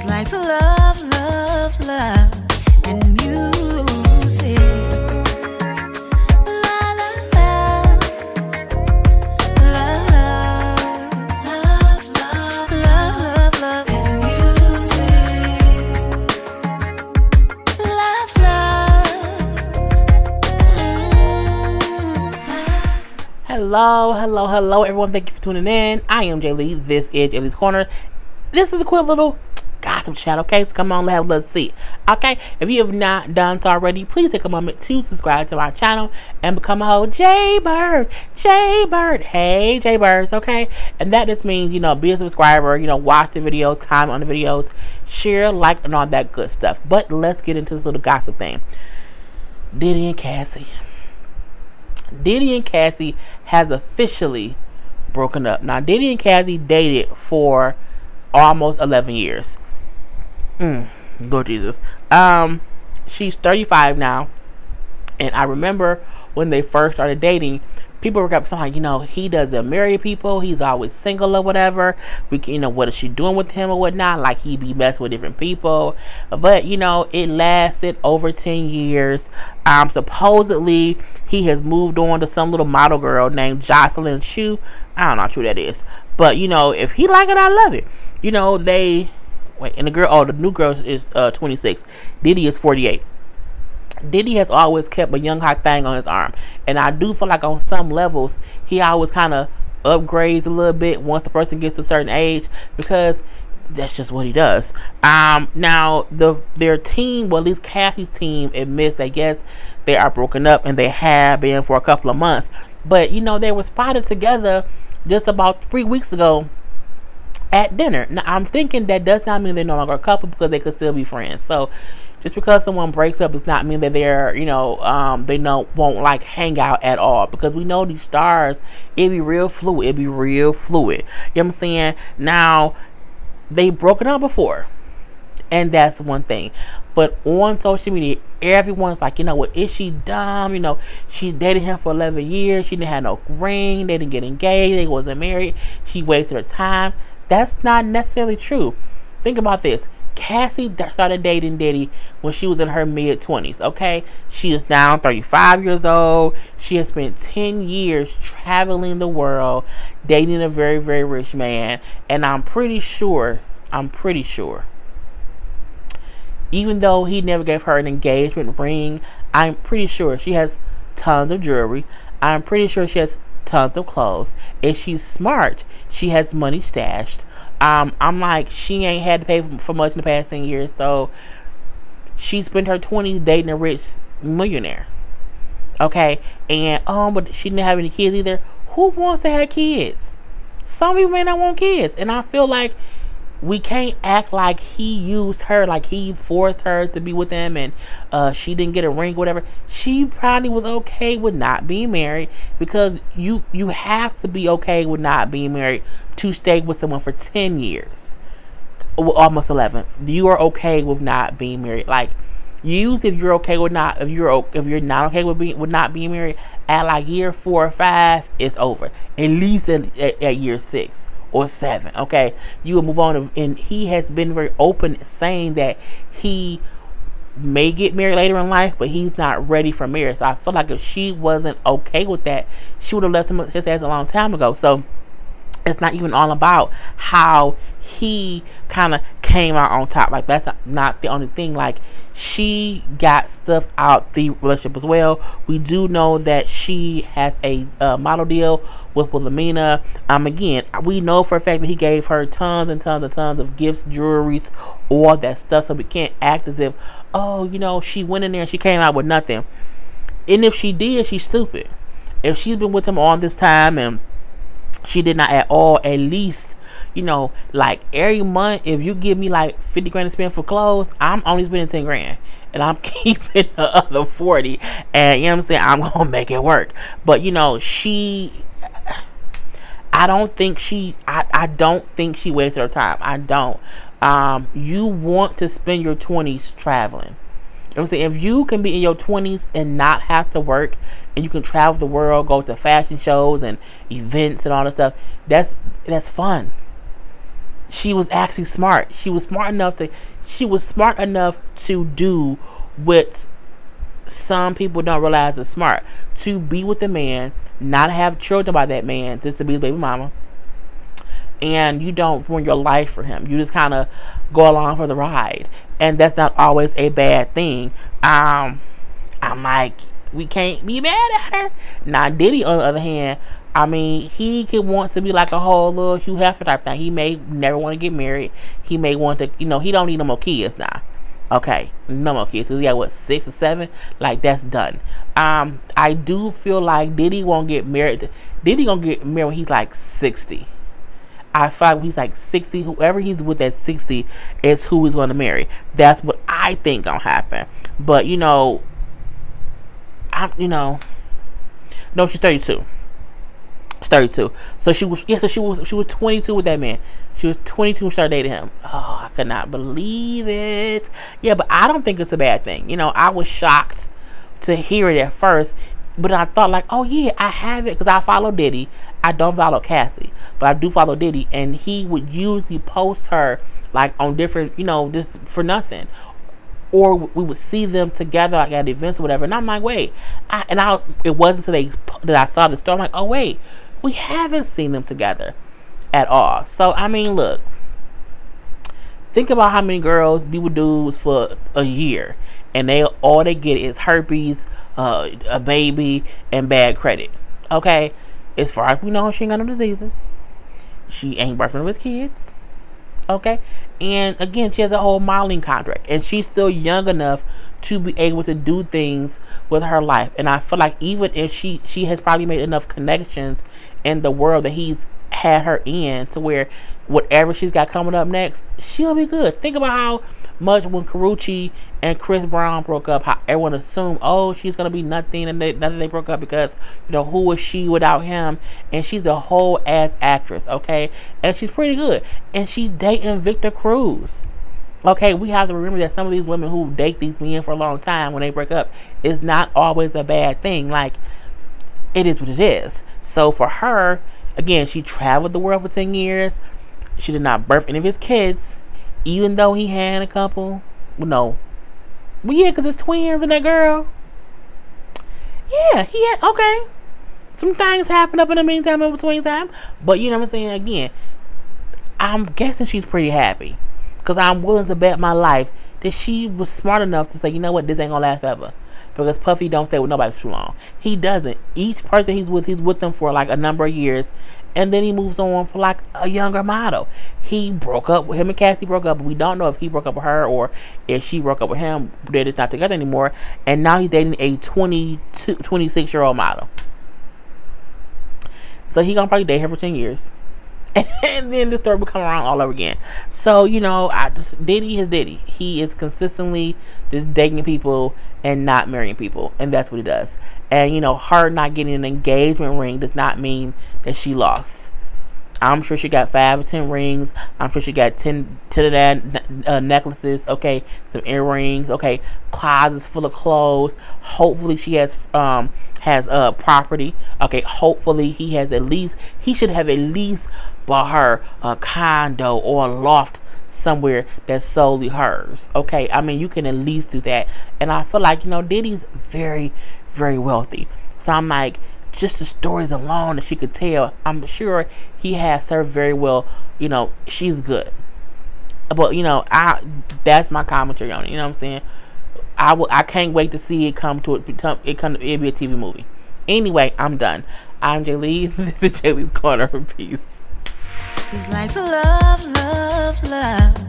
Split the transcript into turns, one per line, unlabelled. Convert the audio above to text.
like love, love, love and music. La la la, love, love, love, love, love and music. Love, love.
Hello, everyone. Thank you for tuning in. I am Jay Lee. This is Jay Lee's Corner. This is a quick little gossip chat, okay? So come on, let's see. Okay, if you have not done so already, please take a moment to subscribe to my channel and become a whole Jaybird. Hey, Jaybirds, okay? And that just means, you know, be a subscriber, you know, watch the videos, comment on the videos, share, like, and all that good stuff. But let's get into this little gossip thing. Diddy and Cassie. Diddy and Cassie has officially broken up. Now, Diddy and Cassie dated for almost 11 years. Lord Jesus. She's 35 now, and I remember when they first started dating, people were saying, like, you know, he doesn't marry people, he's always single or whatever. You know, what is she doing with him or whatnot? Like, he be messing with different people. But you know, it lasted over 10 years. Supposedly he has moved on to some little model girl named Jocelyn Chu. I don't know how true that is, but you know, if he like it, I love it. You know, and the new girl is 26. Diddy is 48. Diddy has always kept a young hot thing on his arm, and I do feel like on some levels he always kind of upgrades a little bit once the person gets to a certain age, because that's just what he does. Now their team, well, at least Cassie's team, admits that yes, they are broken up, and they have been for a couple of months. But you know, they were spotted together just about 3 weeks ago at dinner. Now I'm thinking that does not mean they're no longer a couple, because they could still be friends. So just because someone breaks up does not mean that they're, you know, they won't like hang out at all, because we know these stars, it be real fluid. You know what I'm saying? Now, they broken up before, and that's one thing. But on social media, everyone's like, you know what, is she dumb? You know, she dated him for 11 years. She didn't have no ring. They didn't get engaged. They wasn't married. She wasted her time. That's not necessarily true. Think about this. Cassie started dating Diddy when she was in her mid-20s, okay? She is now 35 years old. She has spent 10 years traveling the world, dating a very, very rich man. And I'm pretty sure, even though he never gave her an engagement ring, I'm pretty sure she has tons of jewelry. I'm pretty sure she has tons of clothes. If she's smart, she has money stashed. I'm like, she ain't had to pay for much in the past 10 years, so she spent her 20s dating a rich millionaire, okay? And but she didn't have any kids either. Who wants to have kids? Some people may not want kids, and I feel like we can't act like he used her, like he forced her to be with him, and she didn't get a ring, whatever. She probably was okay with not being married, because you have to be okay with not being married to stay with someone for 10 years, almost 11. You are okay with not being married. Like, usually if you're okay with not, if you're not okay with not being married at like year 4 or 5, it's over. At least at year 6 or 7, okay, you will move on. And he has been very open, saying that he may get married later in life, but he's not ready for marriage. So I feel like if she wasn't okay with that, she would have left him his ass a long time ago. So it's not even all about how he kind of came out on top. Like, that's not the only thing. Like, she got stuff out the relationship as well. We do know that she has a model deal with Wilhelmina. Again, we know for a fact that he gave her tons and tons and tons of gifts, jewelries, all that stuff. So we can't act as if, oh, you know, she went in there and she came out with nothing. And if she did, she's stupid. If she's been with him all this time and she did not at all, at least, you know, like every month, if you give me like 50 grand to spend for clothes, I'm only spending 10 grand, and I'm keeping the other 40, and you know what I'm saying, I'm gonna make it work. But you know, I don't think she wasted her time. I don't. You want to spend your 20s traveling. You know what I'm saying? If you can be in your 20s and not have to work, and you can travel the world, go to fashion shows and events and all that stuff, that's fun. she was actually smart. She was smart enough to do what some people don't realize is smart. To be with a man, not have children by that man, just to be the baby mama. And you don't ruin your life for him. You just kind of go along for the ride. And that's not always a bad thing. I'm like, we can't be mad at her. Now, Diddy, on the other hand, I mean, he could want to be like a whole little Hugh Hefner type thing. He may never want to get married. He may want to, he don't need no more kids now. Okay, no more kids. Because he got, 6 or 7? Like, that's done. I do feel like Diddy won't get married. Diddy gonna get married when he's like 60. I feel like when he's like 60, whoever he's with at 60 is who he's going to marry. That's what I think gonna happen. But, no, she's 32. She's 32. So she was 22 with that man. She was 22 when she started dating him. Oh, I could not believe it. Yeah, but I don't think it's a bad thing. I was shocked to hear it at first, but I thought like, oh yeah, I have it because I follow Diddy. I don't follow Cassie, but I do follow Diddy, and he would usually post her like on different, just for nothing. Or we would see them together like at events or whatever, and I'm like, wait, it wasn't today that I saw the story. I'm like, oh wait, we haven't seen them together at all. So I mean, look, think about how many girls be with dudes for a year, and all they get is herpes, a baby, and bad credit. Okay, as far as we know, she ain't got no diseases. She ain't birthing with kids. Okay, and again, she has a whole modeling contract, and she's still young enough to be able to do things with her life. And I feel like even if she has probably made enough connections in the world that he's had her in, to where whatever she's got coming up next, she'll be good. Think about how much when Karrueche and Chris Brown broke up, how everyone assumed, oh, she's gonna be nothing, and they broke up because who was she without him? And she's a whole ass actress, okay, and she's pretty good, and she's dating Victor Cruz. Okay, we have to remember that some of these women who date these men for a long time, when they break up, is not always a bad thing. Like, it is what it is. So for her, again, she traveled the world for 10 years. She did not birth any of his kids, even though he had a couple. Well, no. Well, yeah, because it's twins and that girl. Yeah, he had, okay. Some things happened up in the meantime, in between time. But you know what I'm saying? Again, I'm guessing she's pretty happy. Because I'm willing to bet my life that she was smart enough to say, you know what, this ain't going to last forever. Because Puffy don't stay with nobody for too long. He doesn't. Each person he's with them for like a number of years, and then he moves on for like a younger model. He broke up with him, and Cassie broke up. We don't know if he broke up with her or if she broke up with him. They're just not together anymore. And now he's dating a 26-year-old model. So he gonna probably date her for 10 years. And then the story will come around all over again. So, Diddy is Diddy. He is consistently just dating people and not marrying people. And that's what he does. And, her not getting an engagement ring does not mean that she lost. I'm sure she got 5 or 10 rings. I'm sure she got 10 necklaces. Okay, some earrings. Okay, closets full of clothes. Hopefully she has property. Okay, hopefully he should have at least bought her a condo or a loft somewhere that's solely hers. Okay, I mean, you can at least do that. And I feel like, Diddy's very, very wealthy. So I'm like, just the stories alone that she could tell, I'm sure he has her very well. She's good. But that's my commentary on it. You know what I'm saying? I can't wait to see it come to it. It'll be a TV movie. Anyway, I'm done. I'm Jay Lee. This is Jay Lee's Corner. Peace.
It's like love, love, love.